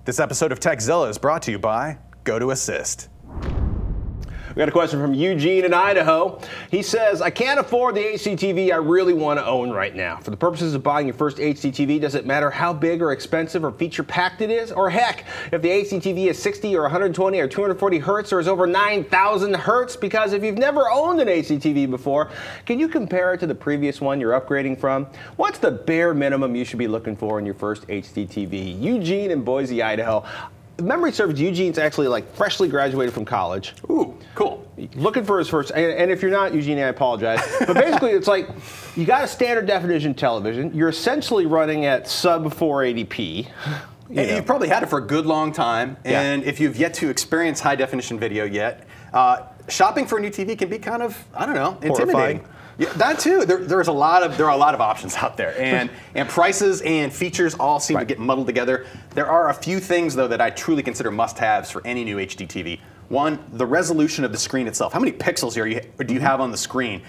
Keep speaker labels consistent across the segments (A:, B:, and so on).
A: This episode of Tekzilla is brought to you by GoToAssist.
B: We got a question from Eugene in Idaho. He says, I can't afford the HDTV I really want to own right now. For the purposes of buying your first HDTV, does it matter how big or expensive or feature-packed it is? Or heck, if the HDTV is 60 or 120 or 240 hertz or is over 9,000 hertz? Because if you've never owned an HDTV before, can you compare it to the previous one you're upgrading from? What's the bare minimum you should be looking for in your first HDTV? Eugene in Boise, Idaho. Memory serves, Eugene's actually like freshly graduated from college.
A: Ooh, cool.
B: Looking for his first, and if you're not Eugene, I apologize. But basically it's like, you got a standard definition television, you're essentially running at sub 480p.
A: You've probably had it for a good long time, and if you've yet to experience high definition video yet, shopping for a new TV can be kind of, I don't know, intimidating.
B: Horrifying.
A: Yeah, that too. There are a lot of options out there, and prices and features all seem to get muddled together. There are a few things though that I truly consider must-haves for any new HD TV. One, the resolution of the screen itself. How many pixels do you have on the screen?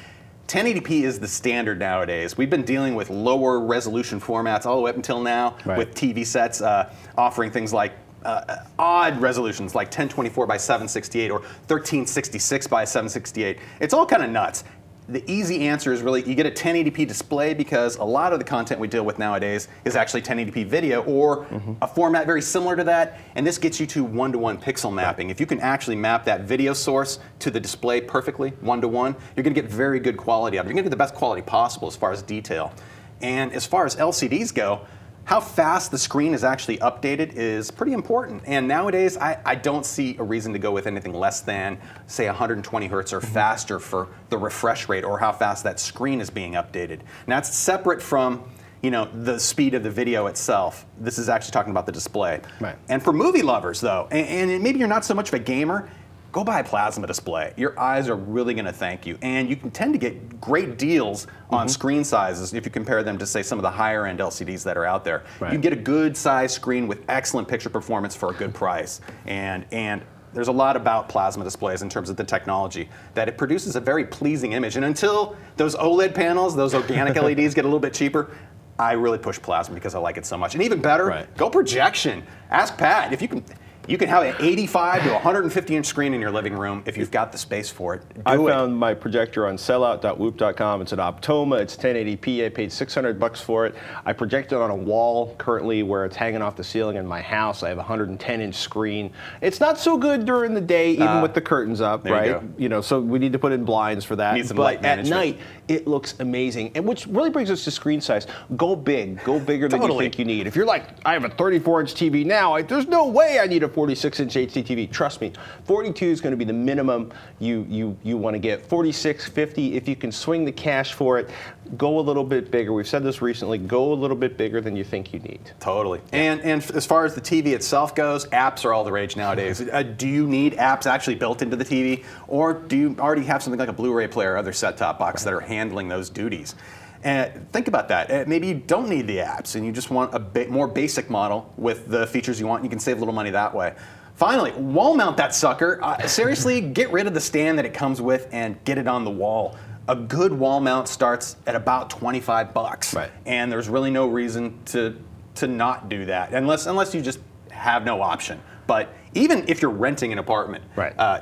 A: 1080p is the standard nowadays. We've been dealing with lower resolution formats all the way up until now, with TV sets offering things like odd resolutions like 1024 by 768 or 1366 by 768. It's all kind of nuts. The easy answer is really you get a 1080p display because a lot of the content we deal with nowadays is actually 1080p video or a format very similar to that, and this gets you to one-to-one pixel mapping. If you can actually map that video source to the display perfectly, one-to-one, you're going to get very good quality out of it. You're going to get the best quality possible as far as detail. And as far as LCDs go, how fast the screen is actually updated is pretty important. And nowadays, I don't see a reason to go with anything less than, say, 120 hertz or faster for the refresh rate or how fast that screen is being updated. Now, it's separate from the speed of the video itself. This is actually talking about the display. And for movie lovers, though, and maybe you're not so much of a gamer, go buy a plasma display. Your eyes are really going to thank you. And you can tend to get great deals on screen sizes if you compare them to, say, some of the higher end LCDs that are out there. You can get a good size screen with excellent picture performance for a good price. And there's a lot about plasma displays in terms of the technology, that it produces a very pleasing image. And until those OLED panels, those organic LEDs get a little bit cheaper, I really push plasma because I like it so much. And even better, go projection. Ask Pat if you can. You can have an 85 to 150-inch screen in your living room if you've got the space for it.
B: I found my projector on sellout.whoop.com. It's an Optoma. It's 1080p. I paid $600 for it. I project it on a wall currently where it's hanging off the ceiling in my house. I have a 110-inch screen. It's not so good during the day, even with the curtains up, right? So we need to put in blinds for that.
A: Need some light management.
B: At night, it looks amazing. And which really brings us to screen size. Go big. Go bigger than you think you need. If you're like, I have a 34-inch TV now, there's no way I need a 46-inch HDTV. Trust me, 42 is going to be the minimum you want to get. 46, 50, if you can swing the cash for it, go a little bit bigger. We've said this recently, go a little bit bigger than you think you need.
A: Totally. And as far as the TV itself goes, apps are all the rage nowadays. Do you need apps actually built into the TV, or do you already have something like a Blu-ray player or other set-top box that are handling those duties? And think about that. Maybe you don't need the apps and you just want a bit more basic model with the features you want, and you can save a little money that way. Finally, wall mount that sucker. Seriously, get rid of the stand that it comes with and get it on the wall. A good wall mount starts at about 25 bucks. And there's really no reason to not do that, unless you just have no option. But even if you're renting an apartment,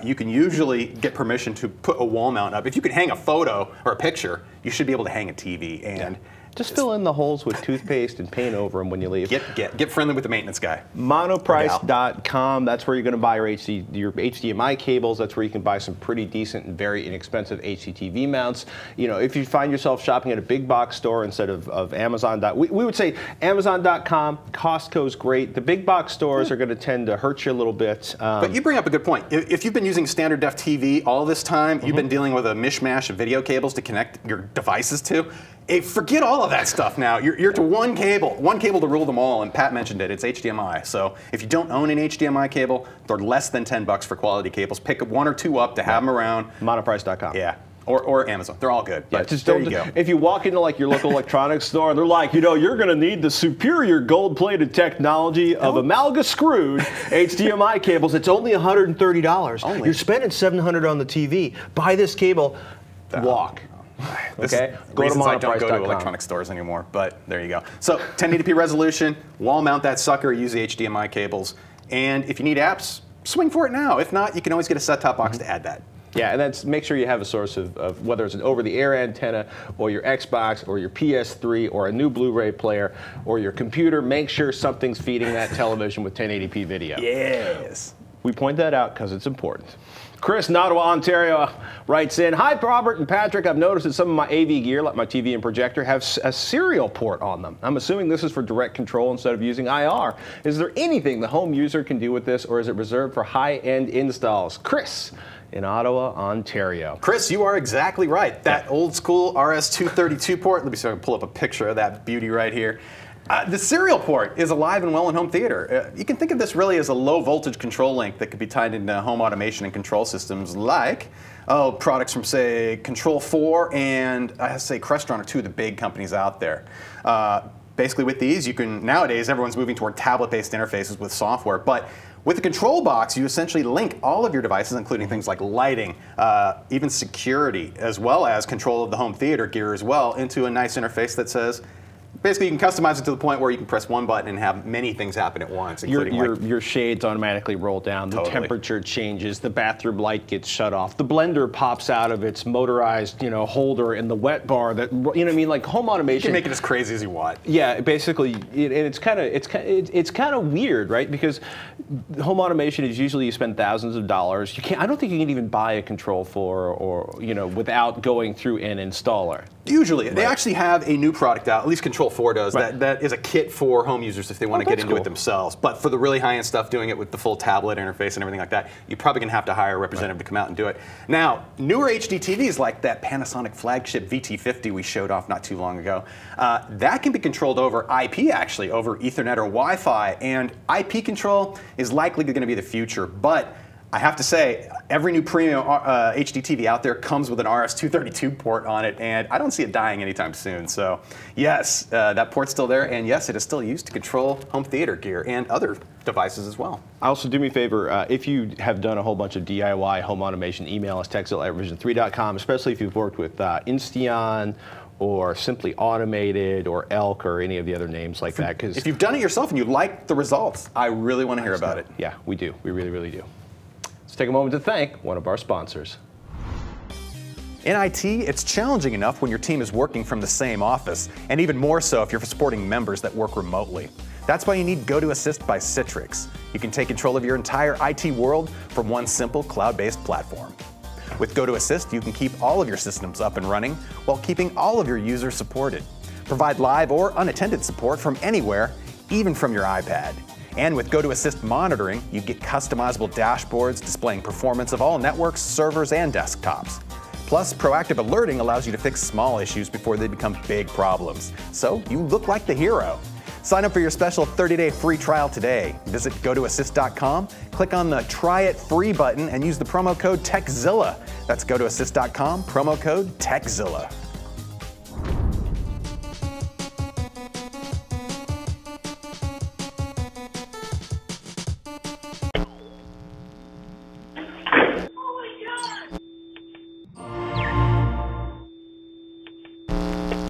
A: you can usually get permission to put a wall mount up. If you can hang a photo or a picture, you should be able to hang a TV. And
B: just fill in the holes with toothpaste and paint over them when you leave.
A: Get friendly with the maintenance guy.
B: Monoprice.com, that's where you're going to buy your HDMI cables. That's where you can buy some pretty decent and very inexpensive HDTV mounts. If you find yourself shopping at a big box store instead of Amazon, we would say Amazon.com, Costco's great. The big box stores are going to tend to hurt you a little bit.
A: But you bring up a good point. If you've been using standard def TV all this time, you've been dealing with a mishmash of video cables to connect your devices to. Forget all of that stuff now. You're to one cable to rule them all, and Pat mentioned it, it's HDMI. So if you don't own an HDMI cable, they're less than 10 bucks for quality cables. Pick one or two up to have them around.
B: Monoprice.com.
A: Yeah. Or Amazon. They're all good.
B: But just there you go. If you walk into like your local electronics store and they're like, you're going to need the superior gold-plated technology of Amalga screwed HDMI cables. It's only $130. You're spending $700 on the TV. Buy this cable. Walk. Okay,
A: go to I don't go to electronic stores anymore, but there you go. So 1080p resolution, wall mount that sucker, use the HDMI cables, and if you need apps, swing for it now. If not, you can always get a set-top box to add that.
B: Yeah, and that's make sure you have a source of whether it's an over-the-air antenna or your Xbox or your PS3 or a new Blu-ray player or your computer. Make sure something's feeding that television with 1080p video.
A: Yes.
B: We point that out because it's important. Chris in Ottawa, Ontario writes in, "Hi, Robert and Patrick. I've noticed that some of my AV gear, like my TV and projector, have a serial port on them. I'm assuming this is for direct control instead of using IR. Is there anything the home user can do with this, or is it reserved for high-end installs?" Chris in Ottawa, Ontario.
A: Chris, you are exactly right. That old school RS-232 port, let me see if I can pull up a picture of that beauty right here. The serial port is alive and well in home theater. You can think of this really as a low voltage control link that could be tied into home automation and control systems like products from, say, Control 4 and I say Crestron are two of the big companies out there. Basically with these, you can, nowadays everyone's moving toward tablet-based interfaces with software, but with the control box, you essentially link all of your devices, including things like lighting, even security, as well as control of the home theater gear as well, into a nice interface that says, basically, you can customize it to the point where you can press one button and have many things happen at once.
B: Your shades automatically roll down, the temperature changes, the bathroom light gets shut off, the blender pops out of its motorized, holder in the wet bar. That like home automation.
A: You can make it as crazy as you want.
B: Yeah, basically, and it's kind of weird, right? Because home automation is usually you spend thousands of dollars. I don't think you can even buy a Control 4 or without going through an installer.
A: Usually, they actually have a new product out, at least Control 4 does, that is a kit for home users if they want to get into it themselves. But for the really high-end stuff, doing it with the full tablet interface and everything like that, you're probably going to have to hire a representative to come out and do it. Now, newer HD TVs like that Panasonic flagship VT50 we showed off not too long ago, that can be controlled over IP, actually, over Ethernet or Wi-Fi. And IP control is likely going to be the future. But I have to say, every new premium HD TV out there comes with an RS-232 port on it, and I don't see it dying anytime soon. So yes, that port's still there, and yes, it is still used to control home theater gear and other devices as well.
B: Also, do me a favor, if you have done a whole bunch of DIY home automation, email us, Tekzilla@revision3.com, especially if you've worked with Insteon, or Simply Automated, or Elk, or any of the other names like that.
A: If you've done it yourself and you like the results, I really want to hear about it.
B: Yeah, we do. We really, really do. Let's take a moment to thank one of our sponsors.
A: In IT, it's challenging enough when your team is working from the same office, and even more so if you're supporting members that work remotely. That's why you need GoToAssist by Citrix. You can take control of your entire IT world from one simple cloud-based platform. With GoToAssist, you can keep all of your systems up and running while keeping all of your users supported. Provide live or unattended support from anywhere, even from your iPad. And with GoToAssist monitoring, you get customizable dashboards displaying performance of all networks, servers, and desktops. Plus, proactive alerting allows you to fix small issues before they become big problems. So you look like the hero. Sign up for your special 30-day free trial today. Visit GoToAssist.com, click on the Try It Free button, and use the promo code Tekzilla. That's GoToAssist.com, promo code Tekzilla.